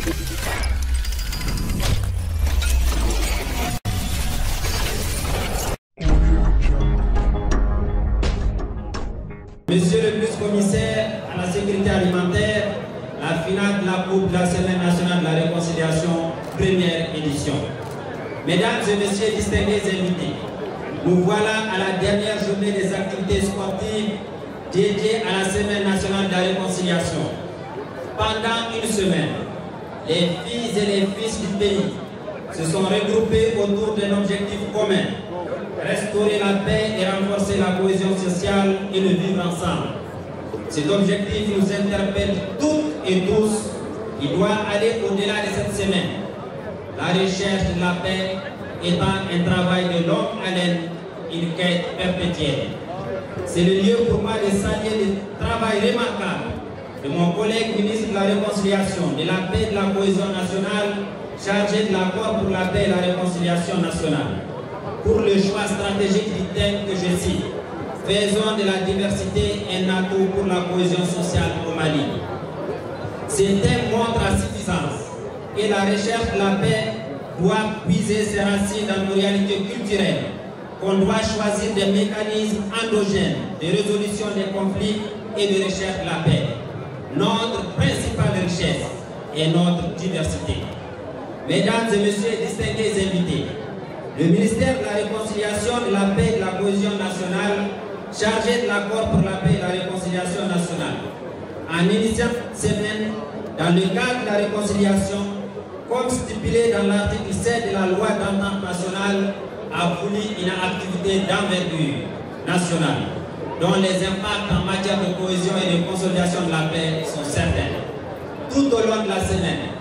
Monsieur le vice-commissaire à la sécurité alimentaire, la finale de la Coupe de la Semaine nationale de la réconciliation, première édition. Mesdames et messieurs distingués invités, nous voilà à la dernière journée des activités sportives dédiées à la Semaine nationale de la réconciliation. Pendant une semaine, les filles et les fils du pays se sont regroupés autour d'un objectif commun: restaurer la paix et renforcer la cohésion sociale et le vivre ensemble. Cet objectif nous interpelle toutes et tous. Il doit aller au-delà de cette semaine. La recherche de la paix étant un travail de longue haleine, une quête perpétuelle. C'est le lieu pour moi de saluer le travail remarquable de mon collègue ministre de la Réconciliation, de la paix et de la cohésion nationale, chargé de l'accord pour la paix et la réconciliation nationale, pour le choix stratégique du thème que je cite: faisons de la diversité un atout pour la cohésion sociale au Mali. Ce thème montre à suffisance que la recherche de la paix doit puiser ses racines dans nos réalités culturelles, qu'on doit choisir des mécanismes endogènes de résolution des conflits et de recherche de la paix. Notre principale richesse est notre diversité. Mesdames et messieurs distingués invités, le ministère de la Réconciliation, de la paix et de la cohésion nationale, chargé de l'accord pour la paix et la réconciliation nationale, en initiant cette semaine, dans le cadre de la réconciliation, comme stipulé dans l'article 7 de la loi d'entente nationale, a voulu une activité d'envergure nationale, dont les impacts en matière de cohésion et de consolidation de la paix sont certains. Tout au long de la semaine,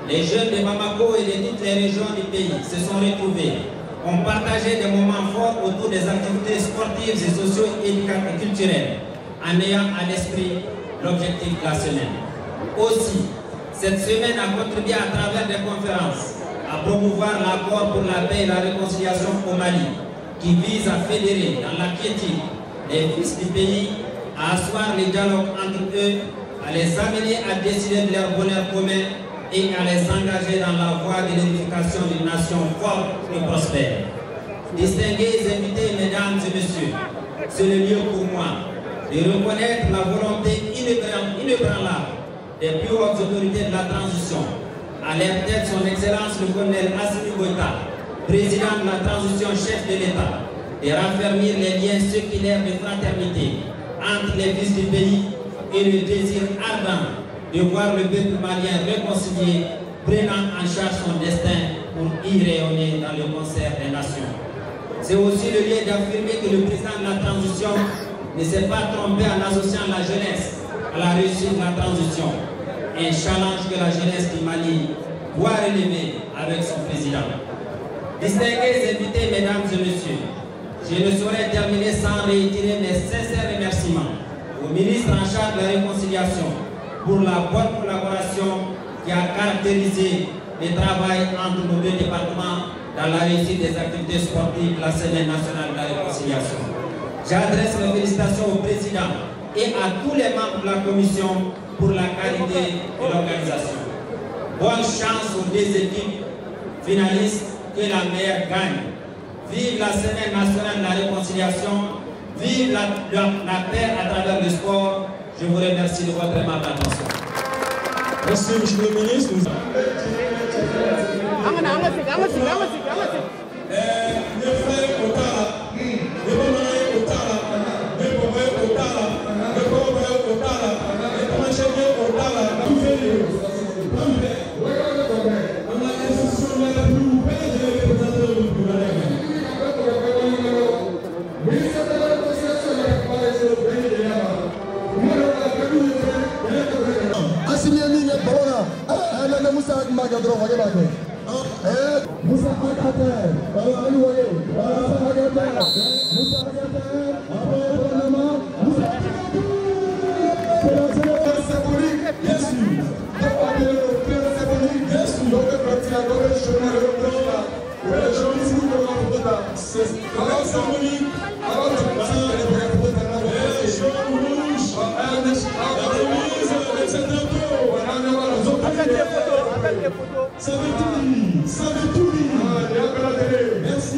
les jeunes de Bamako et de toutes les régions du pays se sont retrouvés, ont partagé des moments forts autour des activités sportives et socio-éducatives et culturelles, en ayant à l'esprit l'objectif de la semaine. Aussi, cette semaine a contribué à travers des conférences à promouvoir l'accord pour la paix et la réconciliation au Mali, qui vise à fédérer dans la quiétude les fils du pays, à asseoir les dialogues entre eux, à les amener à décider de leur bonheur commun et à les engager dans la voie de l'édification d'une nation forte et prospère. Distingués invités, mesdames et messieurs, c'est le lieu pour moi de reconnaître la volonté inébranlable des plus hautes autorités de la transition, à leur tête son Excellence le colonel Assimi Goïta, président de la transition, chef de l'État, de raffermir les liens séculaires de fraternité entre les fils du pays et le désir ardent de voir le peuple malien réconcilié, prenant en charge son destin pour y rayonner dans le concert des nations. C'est aussi le lieu d'affirmer que le président de la transition ne s'est pas trompé en associant la jeunesse à la réussite de la transition, un challenge que la jeunesse du Mali doit relever avec son président. Distingués invités, mesdames et messieurs, je ne saurais terminer sans réitérer mes sincères remerciements au ministre en charge de la réconciliation pour la bonne collaboration qui a caractérisé le travail entre nos deux départements dans la réussite des activités sportives de la Semaine nationale de la réconciliation. J'adresse mes félicitations au président et à tous les membres de la commission pour la qualité de l'organisation. Bonne chance aux deux équipes finalistes, que la meilleure gagne. Vive la Semaine nationale de la réconciliation, vive la paix à travers le sport. Je vous remercie de votre aimable attention. Merci, monsieur le ministre. Ça veut tout dire. Ça veut tout dire. Merci. Merci.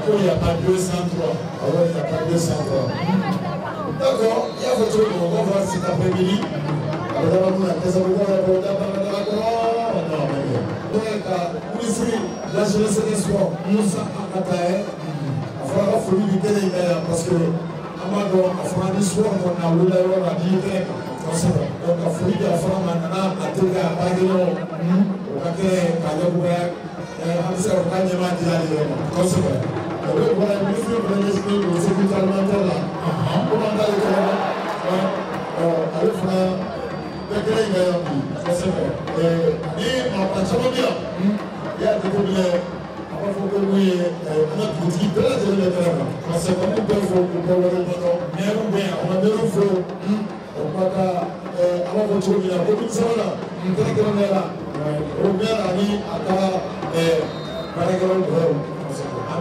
Il n'y a pas 203. Ah ouais, il n'y a pas 203. D'accord, il y a votre tour, on va voir cet après-midi. Alors, on va vous la question, on va vous la la jeunesse des sports, Moussa Akatae, a fallu la folie du télé parce que Amado a fait un histoire qu'on a voulu la vie. Donc, la folie de la femme maintenant a été à Bagno, au paquet, à Yabouak, à Moussa Okanyama, qui a dit conseil. Voilà, le ministre de l'Esprit, le secrétaire alimentaire là, comment on a les camarades, avec le gré d'ailleurs, c'est vrai. Et en partant bien, il y a des problèmes. Il faut que nous notre boutique de la télé, c'est comme un peu faux pour le bâton, mais on a bien faux. On va avoir votre tour, il y a beaucoup de ça là, on est là. On vient à lui à ta Paragon.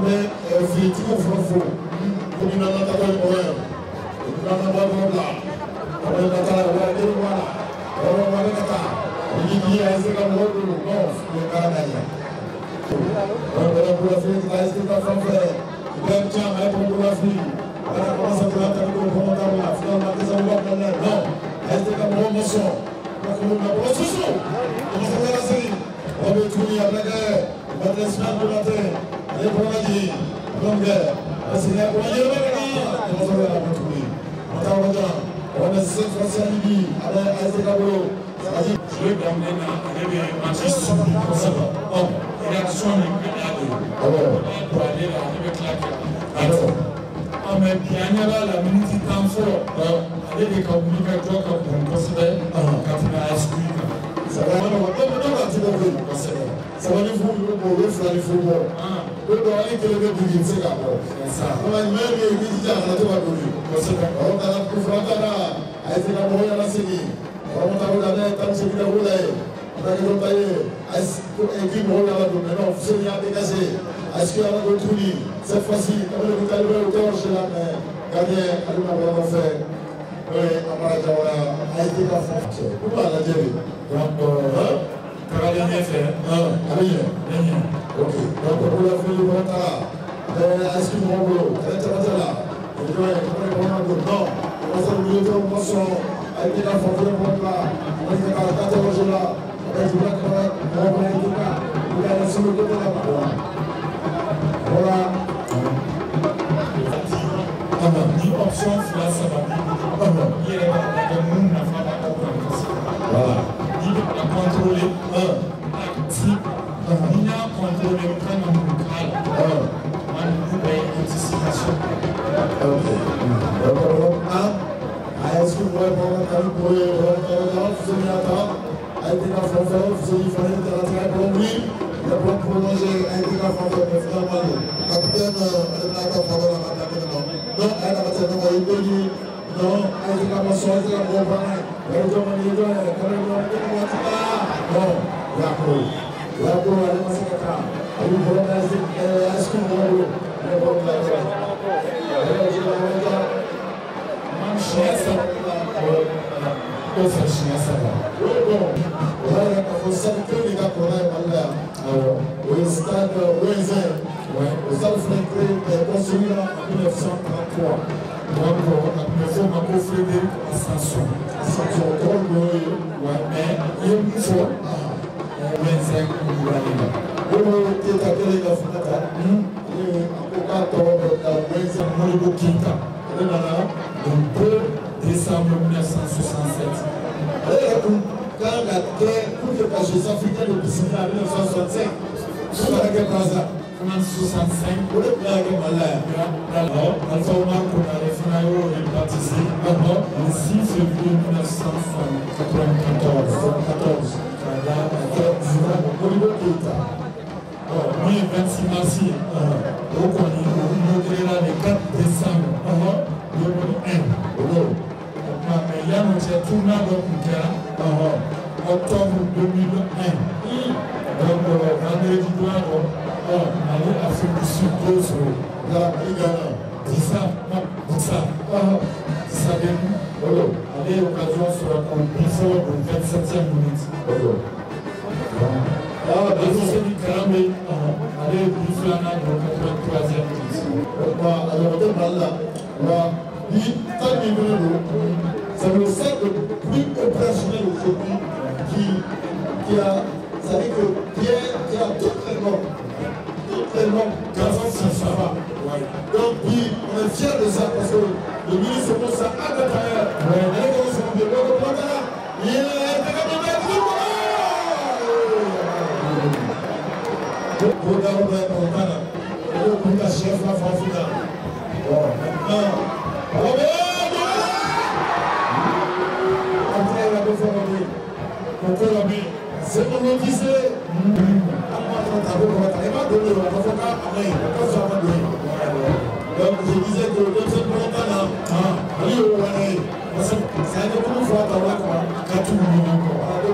Mais il faut que vous faux. Pour une autre personne, on va voir là. On va voir là. On va voir il dit à ce qu'on voit le Canada. On va pour la fille, il reste pas sans faire. Il va être tiens, pour la fille. On va commencer à faire un peu de commentaire là. Finalement, on va voir là. Non, restez comme promotion. On va commencer à faire la série. On va tourner à la guerre. On va laisser un peu la terre. Allez pour la vie. Bonne guerre. C'est la première fois. On va faire la tournée. On va voir. On a 7 fois à midi. Allez, restez comme vous. Je vais t'emmener dans un registre comme ça. Bon, réaction pour aller là avec la ah, mais bien là, la minute temps fort, avec des communicateurs comme on considère, quand il a exclu. Ça va, ça va nous vous pour le faire le football. Le doigt est que le but c'est d'accord. Ça. On va même les visiteurs à la tour à côté. On a la confrontation là, a été la moyenne à la série. On va regarder tant que c'est bien roulé. On a détaillé. Est-ce qu'il roule à la double? Non, c'est bien dégagé. Est-ce qu'il y a un autre tournis? Cette fois-ci, comme le bouteille de l'auteur chez la main, gardien, allez m'avoir fait. Oui, Amaradjawa a été la France. Pourquoi la Djeri? Donc, Carabinier fait. Carabinier. Ok. Donc, pour la folie de Montara, est-ce qu'il roule? Elle est là. Non, on va faire le milieu de promotion. Elle est là, il faut que là. On va faire la catégorie là. On va faire la on va laisser le côté là-bas. Voilà. Une option, là, ça va dire. Il y a des monde n'a pas la compréhension. Voilà. Il a contrôlé. Si il a contrôlé le train de local, on a une anticipation. Ok. Est-ce que vous pouvez prendre un cadeau pour le vous avez attendre a été dans son frère, vous avez fallu de la terre pour lui, il a pour prolonger, a été dans son frère, mais finalement, capitaine, elle n'a pas parlé à l'attaque de moi. Non, elle n'a pas été dans le pays, non, elle était dans mon son, elle était dans mon pain, elle était dans mon idée, elle était dans mon idée, non, Yako, elle est passée à ça. Elle est pour est-ce que vous voulez, elle est pour la terre. Elle est pour la terre. Chiesa cosa Chiesa voilà pour ça que les gars qu'on a là au stade Ouézé au stade Frédéric construit en 1933 donc la première fois Marco Frédéric Ascension mais il fort. 25 Mourouanina. Vous qui est à quel état Fnata? Mouroubo Kinta. Le 2 décembre 1967. Quand la guerre contre les fascistes africains de Bissina en 1965, sur la guerre Braza, en 1965, pour le plan de Malaya, Alpha Omar Konare Finayo et baptisé le 6 février 1994. Mouroubo Kinta. Oui, 26 mars, donc on inaugurera le 4 décembre 2001. Mais il y a un tournoi de octobre 2001. Donc, vendredi soir, on allait à Afrique du Sud, là, ça, allez, l'occasion sur la compétition de 27e minute. C'est du Karamé, allez, Biflana de 83e minute. C'est le cercle plus opérationnel aujourd'hui qui a, ça veut dire que qui a toutes les normes grâce à ça. Donc oui, on est fiers de ça parce que le ministre de ça à l'intérieur. C'est comme on disait, donc je disais que le deuxième montant là, c'est un peu plus fort dans la quoi, en 2015-2017.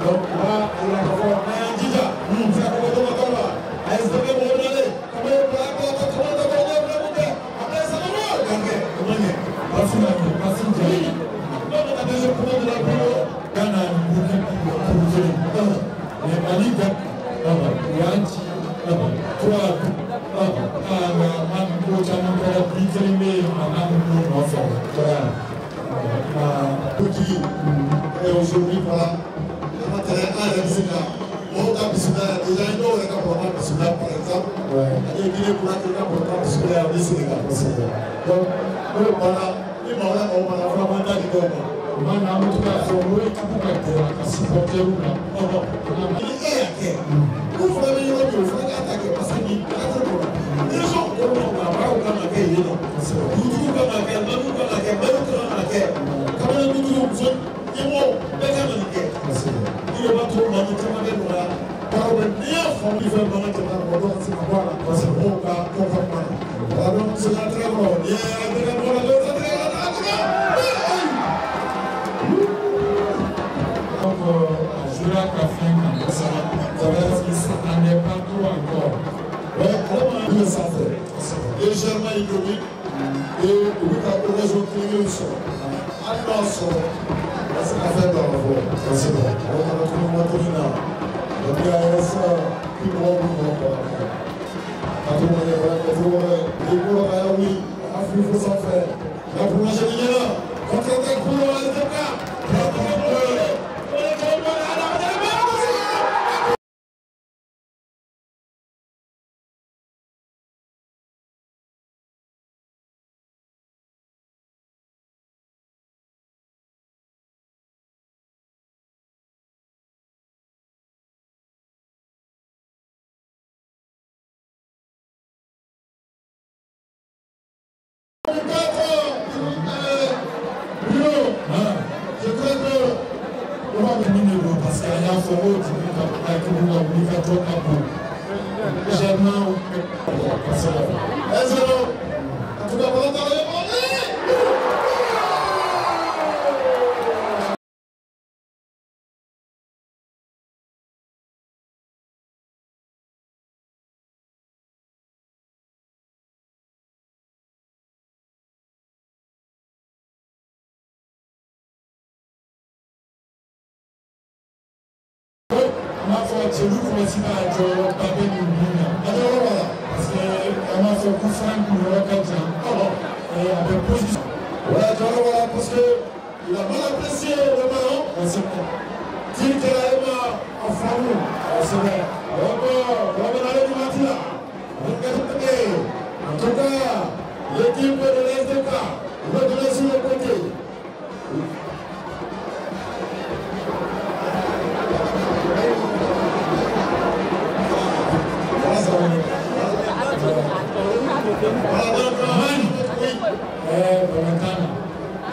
Donc là, il a fait un déjà, c'est un peu de temps là, SDB pour regarder, comment il peut avoir après ça va, regardez, comment il est, pas si donc on a déjà commandé de la bureau, Ghana, les Maliga, Yanti, 3, et aujourd'hui, voilà, le matériel à la Bissina. On a Bissina, déjà, il y a un programme Bissina, par exemple. Il y a une idée pour la programme Bissina en Sénégal. Donc, voilà, il m'a vraiment dit que on a un autre cas, on a un supporter ou là. Il est attaqué. Vous faites une autre, vous faites attaquer parce qu'il y a des gens qui ont attaqué. Vous il va trop mal, il va par le meilleur fond, il fait mal, c'est bon, c'est très bon. Donc, Jura Café, ça n'est pas tout encore. Mais comment il s'en fait? Légèrement hydraulique et le réseau clinique sont. Attention. C'est la fête dans la voie. C'est bon. On a trouvé un motorina. Le PAS, plus gros, plus gros. Quand on est là, il faut les cours à oui. Il faut s'en faire. La première génie là. Quand on est cours, on est là. Parce qu'il y a un foro qui est obligatoire pour légèrement. En tout cas, on va c'est lui qui m'a dit à Babé Moulina. Parce qu'elle m'a fait coup franc pour le Rocajan. Et avec position. Voilà, parce qu'il a mal apprécié le ballon. En tout cas, l'équipe de l'SDK va donner sur le côté.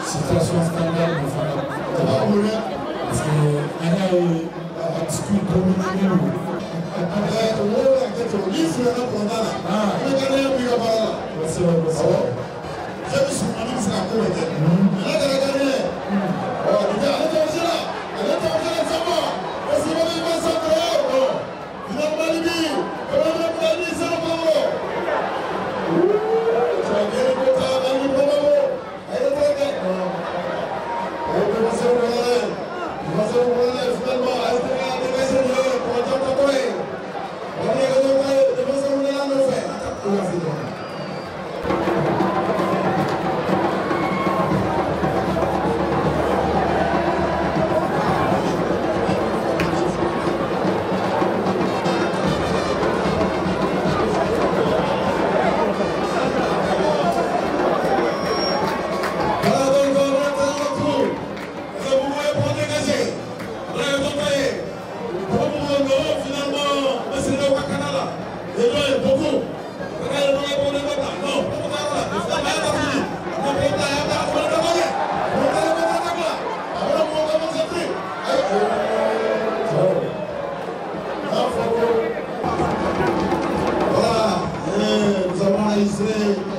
Situation scandale, parce que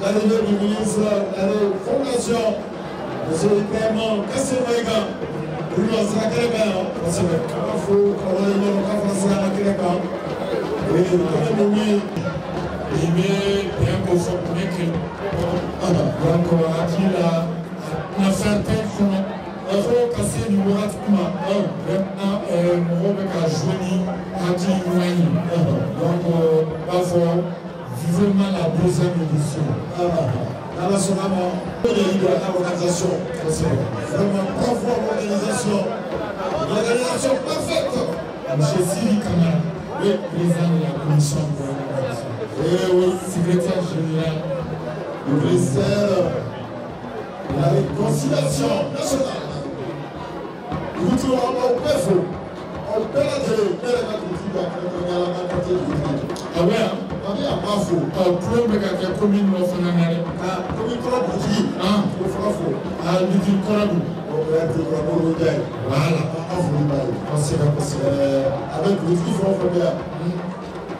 l'arrivée du ministre de la Fondation, M. Clément Kassémaïga, pour lui, on sera quelqu'un, parce que il faut qu'on ait une conférence à quelqu'un. Et quand même, il met bien qu'on soit connecté. Donc, on a dit là, on a fait un texte, il faut casser du Morat Kuma. Maintenant, on va jouer à Djimouani. Donc, vivement la deuxième édition. Dans la Sonama, il y a eu l'organisation. Vraiment, bravo à l'organisation. L'organisation parfaite. M. Siri Kamara, le président de la commission d'organisation. Et oui, secrétaire général, le ministère de la réconciliation nationale. Nous trouvons au PFO. On peut la télé, mais la culture, la ah ouais, hein? Ah bien, pas faux. Ah, pour le mec qui a commis une offre en année. Ah, commis quoi pour qui? Ah, pour faire faux. Ah, lui dit quoi? On peut être pour le gars. Voilà. Ah, vous le baillez. C'est pas possible. Avec le truc, il faut faire bien.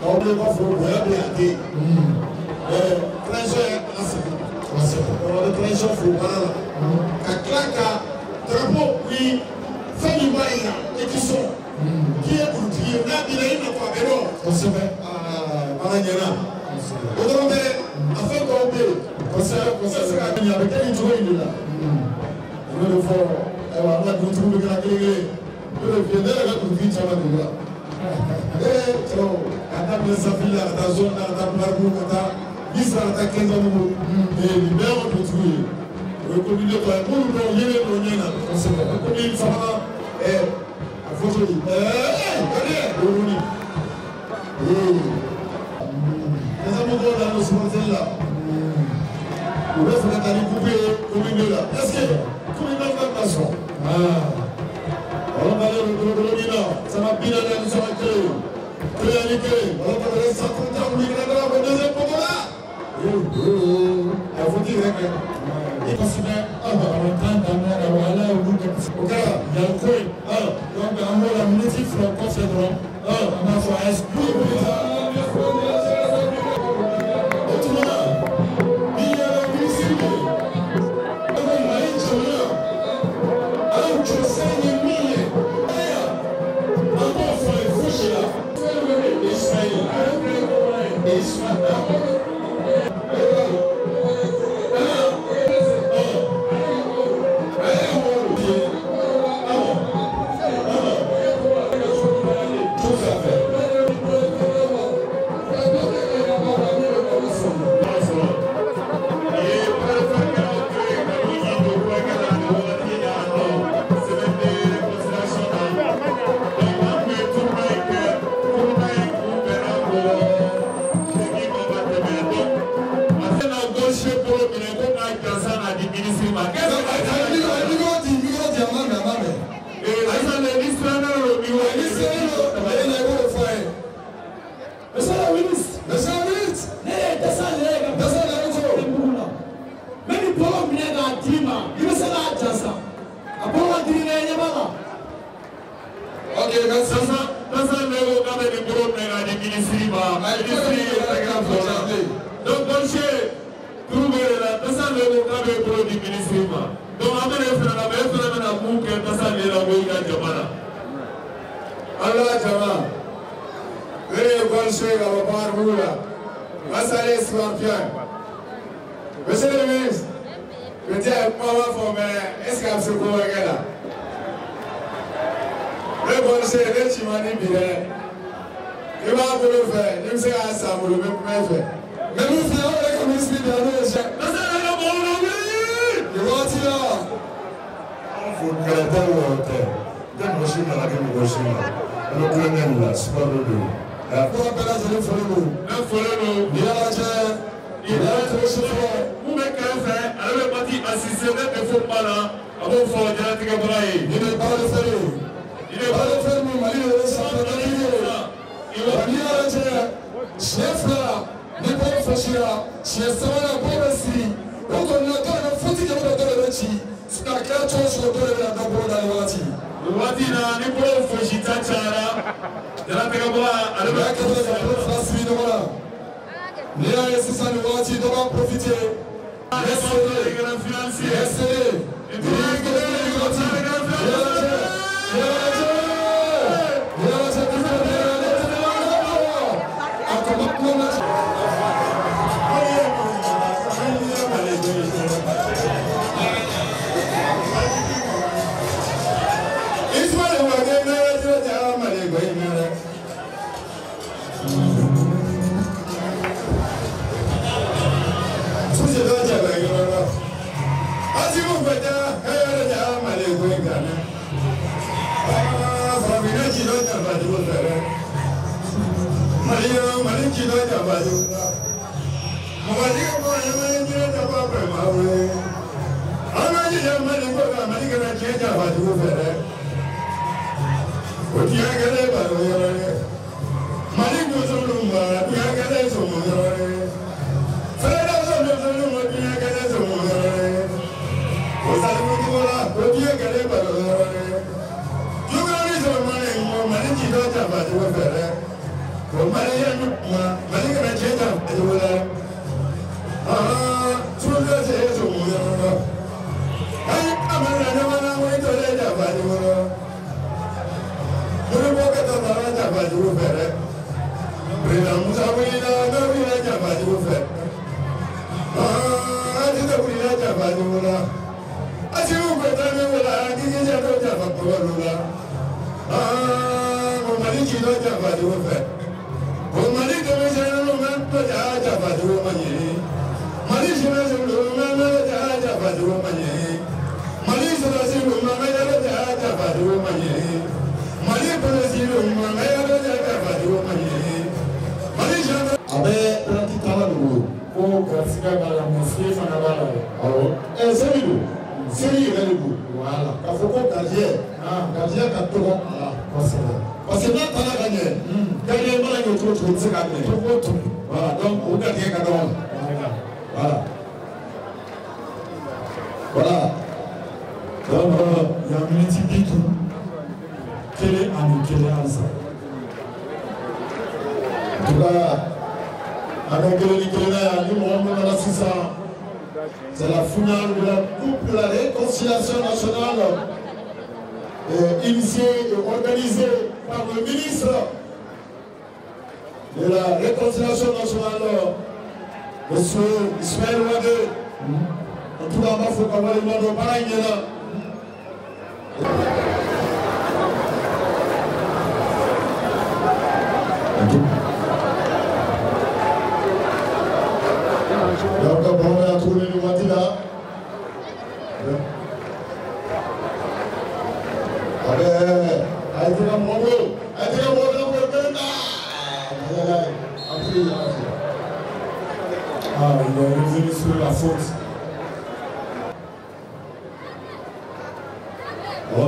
On peut pas faire bien, bien. Trésor, c'est bon. On a le trésor, il faut pas. Kaklaka, drapeau, oui, fait du bail, et qui sont. Qui est pour dire, n'a pas eu notre faveur. On se met à Maragna. On a afin qu'on peut. On s'est avec quel jour il est là. On le voit. On a trouvé la clé. On le vient de la vie, ça va nous voir. Eh, ciao. Quand on a fait la zone, on a pris la 10 ans, on a 15 ans. Et libère, on peut trouver. Le comité de la boule, on y est, on y est là. On se met. Le comité, ça va. Faut dire, allez, les amoureux dans le supporter là, on va faire la couper comme une là. Est-ce que, comme une nation, on va aller au Nina, ça va bien aller à la clé, on va aller ça comme ça, on va aller au deuxième poteau là. Il faut dire, il faut se mettre en train d'avoir là au bout de il y a le coin. Donc, en mot, la ministre franco-fédérale, on a fait un esprit. Ok, merci. Ça, le gars de bureau de ministre, donc, trouver la personne le gars de bureau du ministre. Donc, amenez la personne à vous que personne ne l'a vu à Jamana. Allah Jama. Le Bolshoi va voir Moula. Masalé Scorpion. Monsieur le ministre, je dis à moi, est-ce qu'il y a ce qu'on va là? Le Bolshoi, le Chimani Bire. Il va vous le faire. Il me sait à ça, vous le faire. Mais nous faisons avec le ministre de la Nation. Il va dire là. Il faut que la terre ou la terre. Dès que je suis dans la gueule de Bolshoi, le colonel là, c'est pas le dos. La foi que là, c'est le follow. Le follow. Il y a la terre. Il y a la terre. Vous mettez qu'un fait, alors le parti assisté ne faut pas là. Avant, il faut dire à Tigabraï. Il n'est pas le faire. Il n'est pas le faire, mais Mali est ça. Il va dire à la terre. Chef là. Ne pas faire là. Chef ça va la bonne série. Donc on a quand même foutu de la donne de chi. C'est la carte sur le dos de la dabord dans le wati. Le wati là, ne pas faire chita chara. De la Tigabraï, alors là que vous avez facile de voilà. Néa et c'est ça le wati doit profiter. Laissez-les grands financiers. Laissez-les. C'est la finale de la Coupe de la Réconciliation nationale initiée et organisée par le ministre de la Réconciliation nationale, M. Ismaël Ouadé. En tout cas, il faut qu'on va le demander pareil. Donc, on a trouvé le Wadi là. Il est revenu sur la faute. On a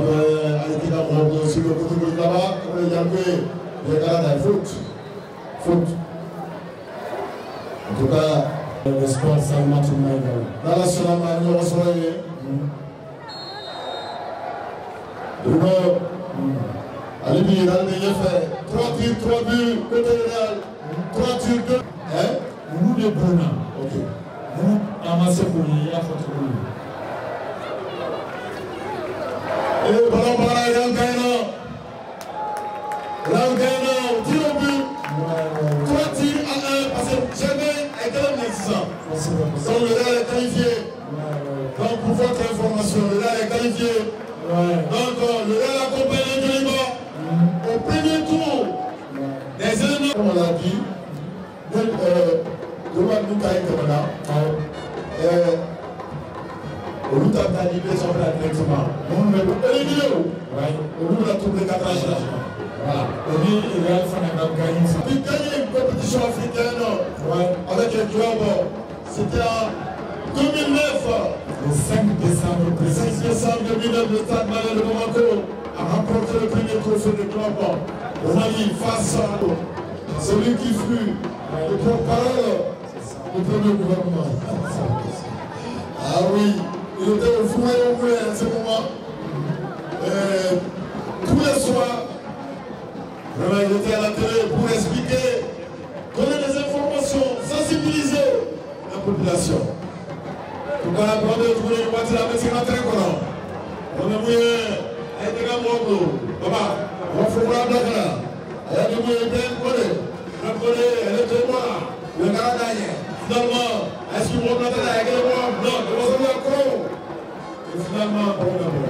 été dans sur le côté de là-bas, on a gardé les gars de la faute. En tout cas, le sport, c'est un match dans la Sonama, on reçoit. Alibi, il a fait 3 tirs, 3 buts, côté Real, 3 tirs, 2. Hein? Nous de Bruna. Ok. Nous, amassé pour lui, il a fait pour lui. Et ballon, Real Gaïna. Real Gaïna, tir au but. 3 tirs à 1, parce que jamais a été l'existant. Donc le Real est qualifié. Donc pour votre information, le Real est qualifié. Donc le Real accompagne de Lima au premier tour des éléments. Comme on l'a dit, le Roman Moukaï Kamana, au Louta Tani, les champions directement. On va éliminer au Louta tous les 4 ans. Voilà. Et puis, le Real Fanagam gagne. Il gagne une compétition africaine avec un club. C'était en 2009. Le 5 décembre 2009, le Stade Malais de Bamako a remporté le premier trophée de club au Mali face à celui qui fut le porte-parole du premier gouvernement. Ah oui, il était au fou et au moulin à ce moment. Tous les soirs, vraiment, il était à la télé pour expliquer, donner des informations, sensibiliser la population. On va prendre le tour de la médecine en train de on a mis un télémobile. Papa, on va faire la blague là. Elle a dit, elle est collée. Elle est moi. Le gars a gagné. Finalement, est-ce qu'il va mettre la gueule? Non, il va se faire quoi? Et finalement, on a bon.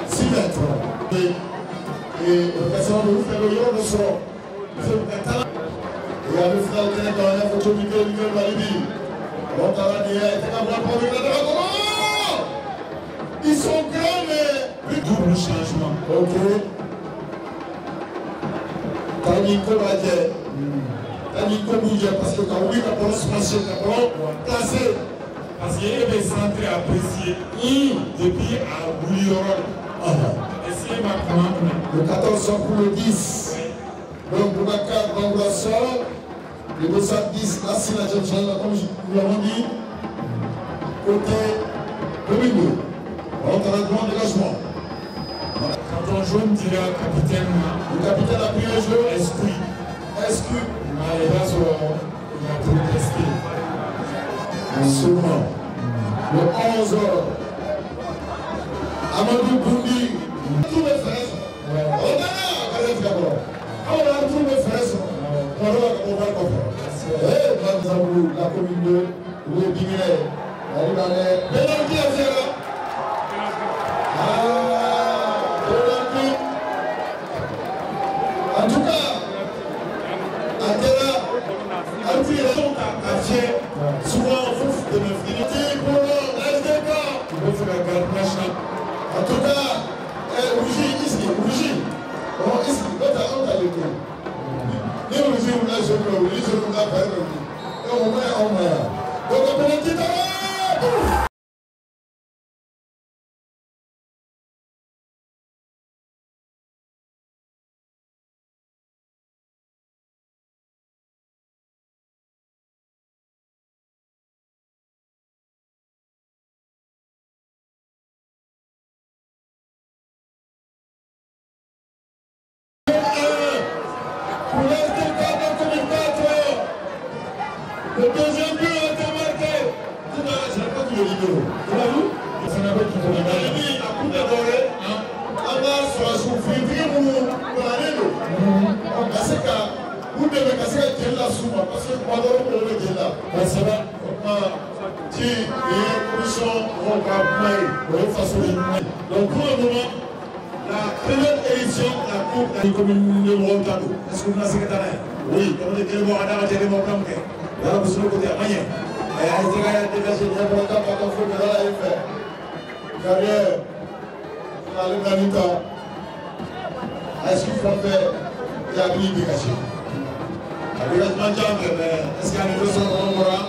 6 mètres. Et le personne de vous faire le yon de son. Et il y a le final qui est dans la photo du Miguel Malibi. Ils sont grands, mais double changement. ok. Taniko Badje. Taniko Boudje, parce que quand oui, la police marchait, la police placée. Parce qu'il y avait centré apprécié depuis à Bouillon. Essayez ma commande. Le 14 pour le 10. Donc, Boubacar Bangoua le 210, la signature, comme nous l'avons dit, côté Domingo. Entraînement dégagement. Quand on joue, on dirait capitaine. Le capitaine a pris un jeu. Esprit. Esprit. Il a protesté. Seulement. Le 11. Amadou Boundi. Tous mes frères. Regardez d'abord. On a tous mes frères. On va comprendre. La commune de Louis-Biguet. Bénardi a fait là. En tout cas, souvent on fout de me finir pour le SDK. En tout cas, Rougi, ici, Rougi. On ici, l'autre on a l'été. Ni Rougi, on a jeté, Rougi, on a fait Rougi. Et on met. Donc on peut le dire. Pour l'SDK de 2004, le deuxième but a été marqué. Je n'ai pas vu le vidéo. Vous l'avez vu? C'est un peu qui vous l'a dit. À coup de doré, on va se souffrir pour l'année. Parce que vous devez casser la soupe parce que moi, je vais le là. C'est vrai. Si les commissions vont pas de façon donc pour le moment, la première édition de la Coupe de la commune de Rwanda. Est-ce que vous l'avez secrétaire? Oui, on est tellement à la télé, mon plan. Là, vous êtes côté à Magné. Et à ce gars, il a dégagé bien pour le temps, pas qu'on fait, mais là, il fait. Carrière, dans le Manita, est-ce qu'il faut faire des abris dégagés? Le dégagement de mais est-ce qu'il y a une leçon de Rwanda?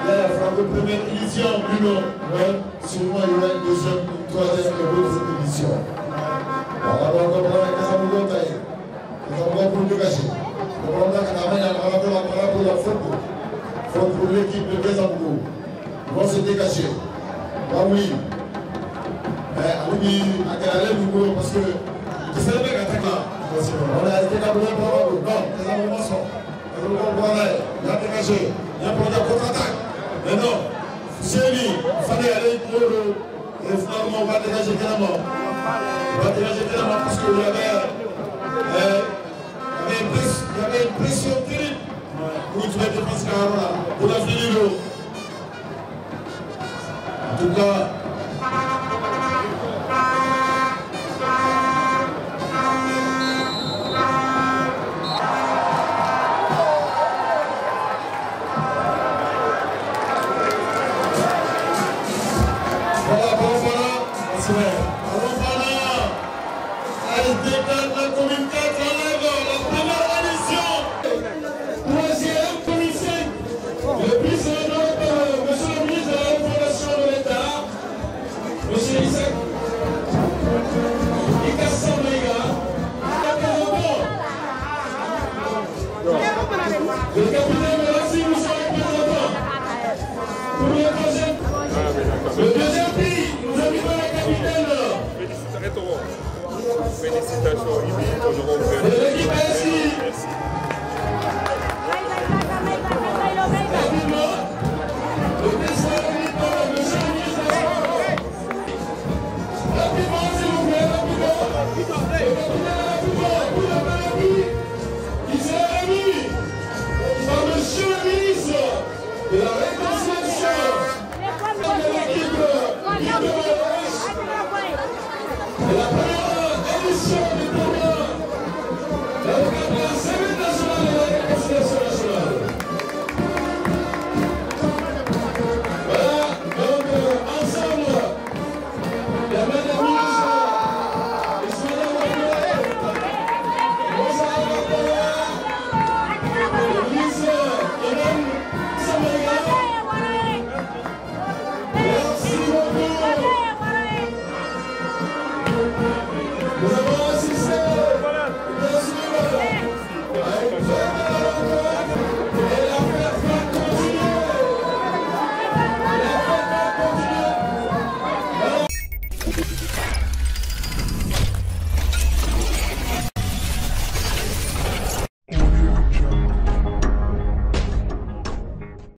Là, il a frappé la première édition, Bruno. Sûrement, il y aura une deuxième, une troisième et d'autres éditions. On va comprendre que ça nous donne taille. Nous avons pour dégager. On va comprendre que la faute pour l'équipe de Bézambourg. Ils vont se dégager. Ah oui. Mais agarré le boulot parce que tu sais le mec attaque là. On a été capable de prendre. Non, les amendements sont. Il y a dégagé. Il y a pour la contre-attaque. Mais non, c'est lui. Il fallait aller pour le. Et finalement, on va dégager carrément. On va dégager carrément parce qu'il y avait une pression terrible. Pour tu vas dépenser carrément pour la finir l'eau. En tout cas. Félicitations, Ibi, aujourd'hui. L'équipe ainsi. Rapidement, le président militaire, le chef ministre, rapidement, s'il vous plaît, rapidement. Tout le pays qui s'est remis par le chef ministre de la réconciliation de l'équipe de la première édition du